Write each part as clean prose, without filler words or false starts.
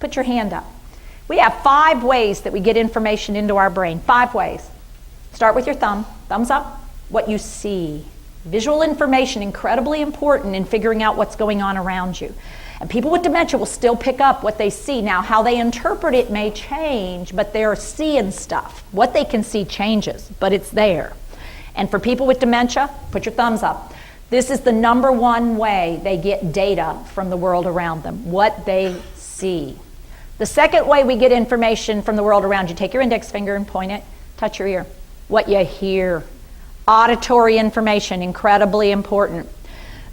Put your hand up. We have 5 ways that we get information into our brain. 5 ways. Start with your thumb. Thumbs up. What you see. Visual information, incredibly important in figuring out what's going on around you. And people with dementia will still pick up what they see. Now, how they interpret it may change, but they're seeing stuff. What they can see changes, but it's there. And for people with dementia, put your thumbs up. This is the number 1 way they get data from the world around them, what they see. The second way we get information from the world around you, take your index finger and point it, touch your ear. What you hear. Auditory information, incredibly important.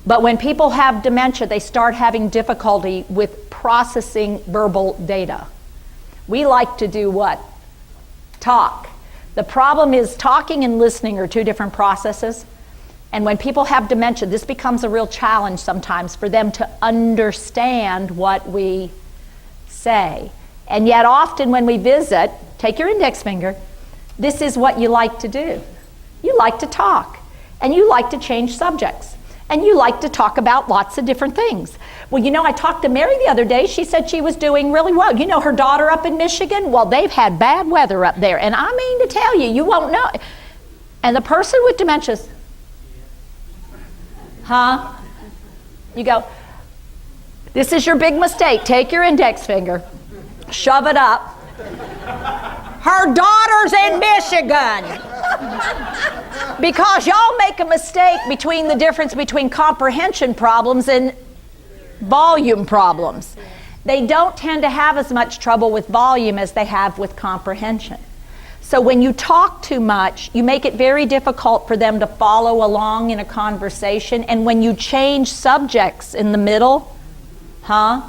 But when people have dementia, they start having difficulty with processing verbal data. We like to do what? Talk. The problem is talking and listening are 2 different processes. And when people have dementia, this becomes a real challenge sometimes for them to understand what we say. And yet often when we visit, take your index finger, this is what you like to do. You like to talk, and you like to change subjects, and you like to talk about lots of different things. Well, you know, I talked to Mary the other day. She said she was doing really well. You know, her daughter up in Michigan, well, they've had bad weather up there, and I mean to tell you, you won't know. And the person with dementia, you go, this is your big mistake. Take your index finger, shove it up. Her daughter's in Michigan. Because y'all make a mistake between the difference between comprehension problems and volume problems. They don't tend to have as much trouble with volume as they have with comprehension. So when you talk too much, you make it very difficult for them to follow along in a conversation. And when you change subjects in the middle, and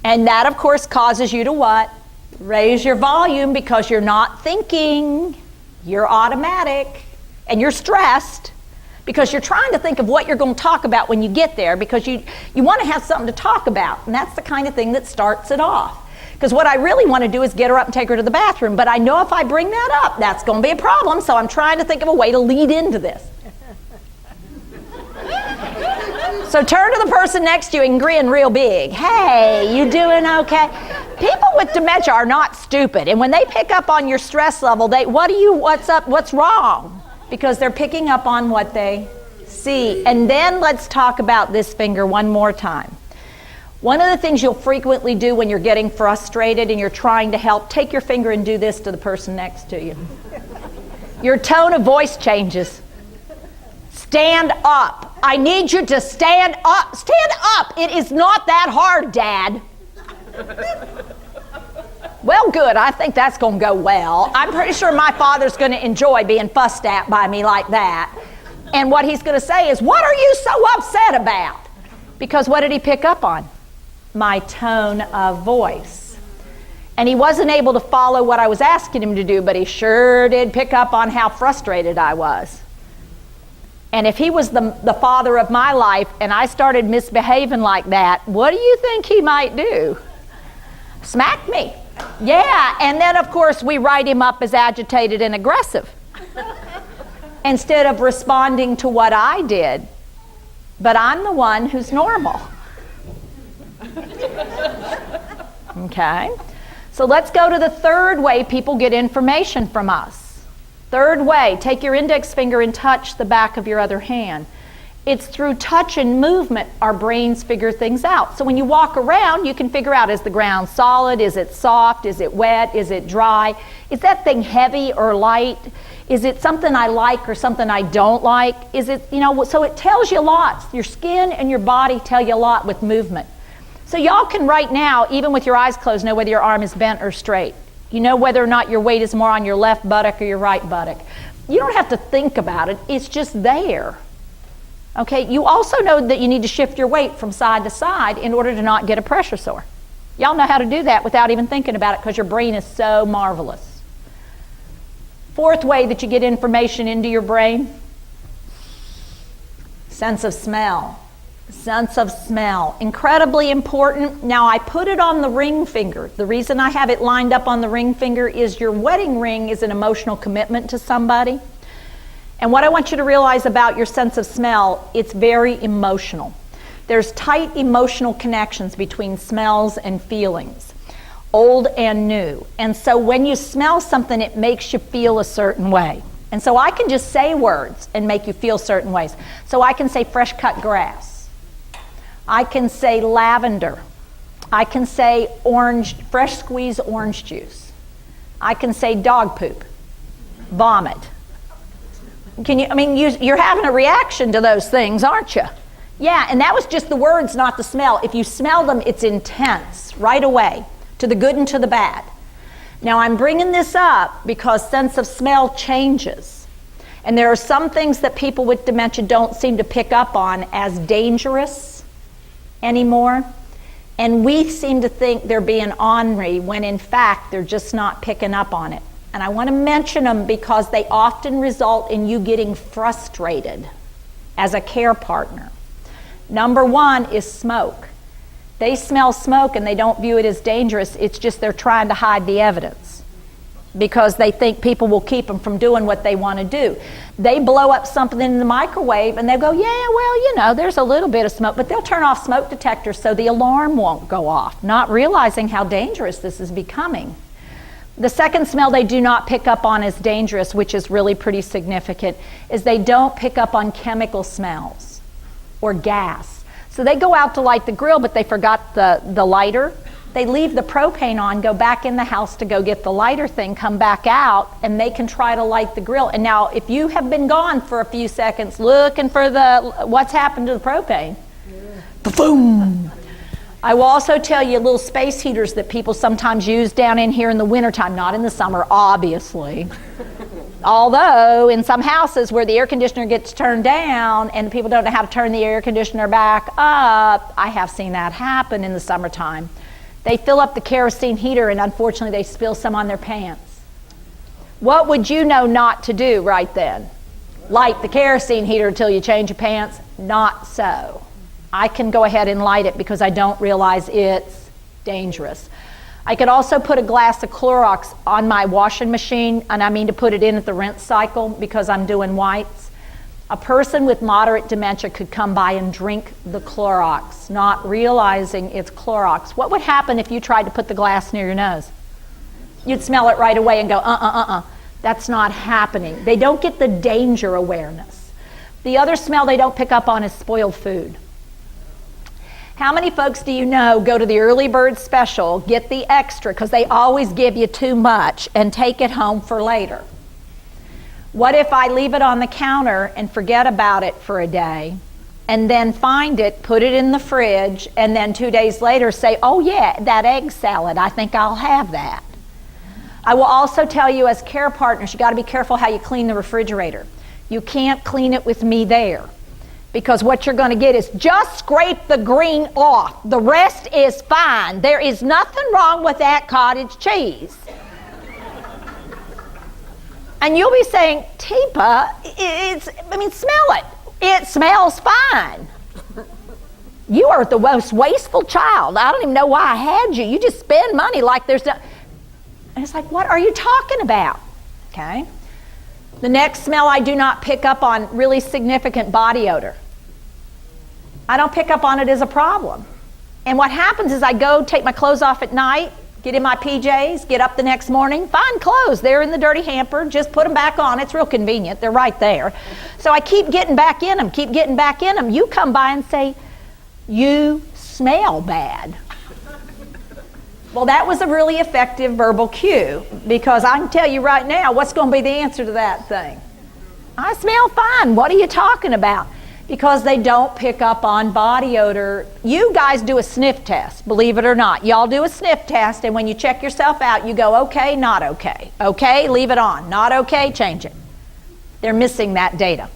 that of course causes you to what? Raise your volume because you're not thinking, you're automatic, and you're stressed because you're trying to think of what you're going to talk about when you get there because you want to have something to talk about, and that's the kind of thing that starts it off. Because what I really want to do is get her up and take her to the bathroom, but I know if I bring that up, that's going to be a problem, so I'm trying to think of a way to lead into this. So turn to the person next to you and grin real big. Hey, you doing okay? People with dementia are not stupid, and when they pick up on your stress level, what's up, what's wrong? Because they're picking up on what they see. And then let's talk about this finger one more time. One of the things you'll frequently do when you're getting frustrated and you're trying to help, take your finger and do this to the person next to you. Your tone of voice changes. Stand up. I need you to stand up. Stand up. It is not that hard, Dad. Well, good. I think that's going to go well. I'm pretty sure my father's going to enjoy being fussed at by me like that. And what he's going to say is, what are you so upset about? Because what did he pick up on? My tone of voice. And he wasn't able to follow what I was asking him to do, but he sure did pick up on how frustrated I was. And if he was the father of my life and I started misbehaving like that, what do you think he might do? Smack me. Yeah, and then of course we write him up as agitated and aggressive instead of responding to what I did. But I'm the one who's normal. Okay, so let's go to the third way people get information from us. Third way, take your index finger and touch the back of your other hand. It's through touch and movement our brains figure things out. So when you walk around, you can figure out, is the ground solid? Is it soft? Is it wet? Is it dry? Is that thing heavy or light? Is it something I like or something I don't like? Is it, so it tells you lots. Your skin and your body tell you a lot with movement. So y'all can right now, even with your eyes closed, know whether your arm is bent or straight. You know whether or not your weight is more on your left buttock or your right buttock. You don't have to think about it. It's just there. Okay, you also know that you need to shift your weight from side to side in order to not get a pressure sore. Y'all know how to do that without even thinking about it because your brain is so marvelous. Fourth way that you get information into your brain, sense of smell. Sense of smell, incredibly important. Now I put it on the ring finger. The reason I have it lined up on the ring finger is your wedding ring is an emotional commitment to somebody. And what I want you to realize about your sense of smell, it's very emotional. There's tight emotional connections between smells and feelings, old and new. And so when you smell something, it makes you feel a certain way. And so I can just say words and make you feel certain ways. So I can say fresh cut grass. I can say lavender. I can say fresh squeezed orange juice. I can say dog poop, vomit. You're having a reaction to those things, aren't you? Yeah, and that was just the words, not the smell. If you smell them, it's intense right away, to the good and to the bad. Now, I'm bringing this up because sense of smell changes. And there are some things that people with dementia don't seem to pick up on as dangerous anymore. And we seem to think they're being ornery when in fact they're just not picking up on it. And I want to mention them because they often result in you getting frustrated as a care partner. Number one is smoke. They smell smoke and they don't view it as dangerous. It's just they're trying to hide the evidence because they think people will keep them from doing what they want to do. They blow up something in the microwave and they go, yeah, well, there's a little bit of smoke, but they'll turn off smoke detectors so the alarm won't go off, not realizing how dangerous this is becoming. The second smell they do not pick up on as dangerous, which is really pretty significant, is they don't pick up on chemical smells or gas. So they go out to light the grill, but they forgot the lighter. They leave the propane on, go back in the house to go get the lighter thing, come back out, and they can try to light the grill. And now, if you have been gone for a few seconds looking for what's happened to the propane, boom. I will also tell you little space heaters that people sometimes use down in here in the wintertime, not in the summer, obviously. Although in some houses where the air conditioner gets turned down and people don't know how to turn the air conditioner back up, I have seen that happen in the summertime. They fill up the kerosene heater and unfortunately they spill some on their pants. What would you know not to do right then? Light the kerosene heater until you change your pants? Not so. I can go ahead and light it because I don't realize it's dangerous. I could also put a glass of Clorox on my washing machine, and I mean to put it in at the rinse cycle because I'm doing whites. A person with moderate dementia could come by and drink the Clorox, not realizing it's Clorox. What would happen if you tried to put the glass near your nose? You'd smell it right away and go, That's not happening. They don't get the danger awareness. The other smell they don't pick up on is spoiled food. How many folks do you know go to the early bird special, get the extra, because they always give you too much, and take it home for later? What if I leave it on the counter and forget about it for a day, and then find it, put it in the fridge, and then 2 days later say, oh yeah, that egg salad, I think I'll have that. I will also tell you as care partners, you got to be careful how you clean the refrigerator. You can't clean it with me there. Because what you're going to get is just scrape the green off. The rest is fine. There is nothing wrong with that cottage cheese. And you'll be saying, Teepa, smell it. It smells fine. You are the most wasteful child. I don't even know why I had you. You just spend money like there's no... And it's like, what are you talking about? Okay. The next smell I do not pick up on, really significant body odor. I don't pick up on it as a problem. And what happens is I go take my clothes off at night, get in my PJs, get up the next morning, find clothes. They're in the dirty hamper, just put them back on. It's real convenient. They're right there. So I keep getting back in them, You come by and say, you smell bad. Well, that was a really effective verbal cue because I can tell you right now what's going to be the answer to that thing. I smell fine. What are you talking about? Because they don't pick up on body odor. You guys do a sniff test, believe it or not. Y'all do a sniff test, and when you check yourself out, you go, okay, not okay. Okay, leave it on. Not okay, change it. They're missing that data.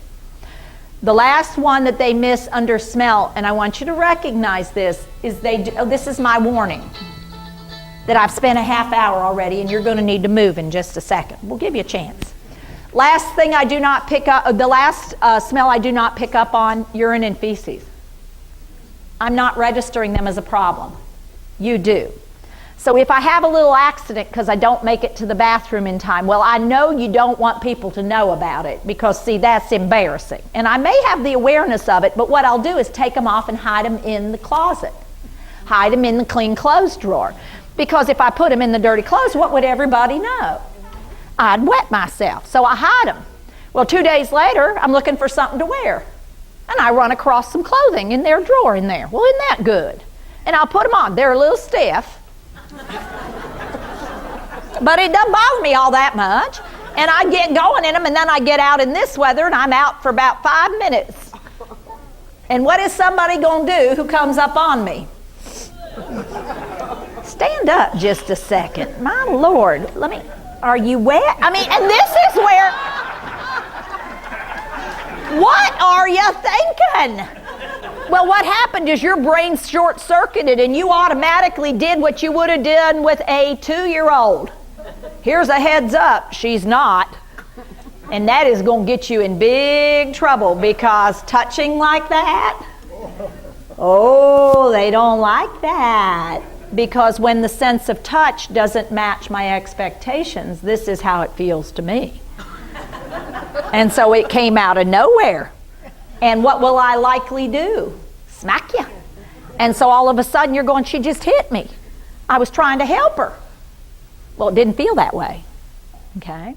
The last one that they miss under smell, and I want you to recognize this, is this is my warning. That I've spent a half hour already and you're going to need to move in just a second. We'll give you a chance. Last thing I do not pick up, the last smell I do not pick up on, urine and feces. I'm not registering them as a problem. You do. So if I have a little accident because I don't make it to the bathroom in time, well, I know you don't want people to know about it because, see, that's embarrassing. And I may have the awareness of it, but what I'll do is take them off and hide them in the closet. Hide them in the clean clothes drawer. Because if I put them in the dirty clothes, what would everybody know? I'd wet myself. So I hide them. Well, 2 days later, I'm looking for something to wear. And I run across some clothing in their drawer in there. Well, isn't that good? And I'll put them on. They're a little stiff. But it doesn't bother me all that much. And I get going in them, and then I get out in this weather, and I'm out for about 5 minutes. And what is somebody going to do who comes up on me? Stand up just a second. My Lord, are you wet? I mean, and this is where, what are you thinking? Well, what happened is your brain short-circuited and you automatically did what you would have done with a 2-year-old. Here's a heads up, she's not. And that is going to get you in big trouble because touching like that, oh, they don't like that. Because when the sense of touch doesn't match my expectations, this is how it feels to me. And so it came out of nowhere. And what will I likely do? Smack you. And so all of a sudden you're going, she just hit me. I was trying to help her. Well, it didn't feel that way. Okay?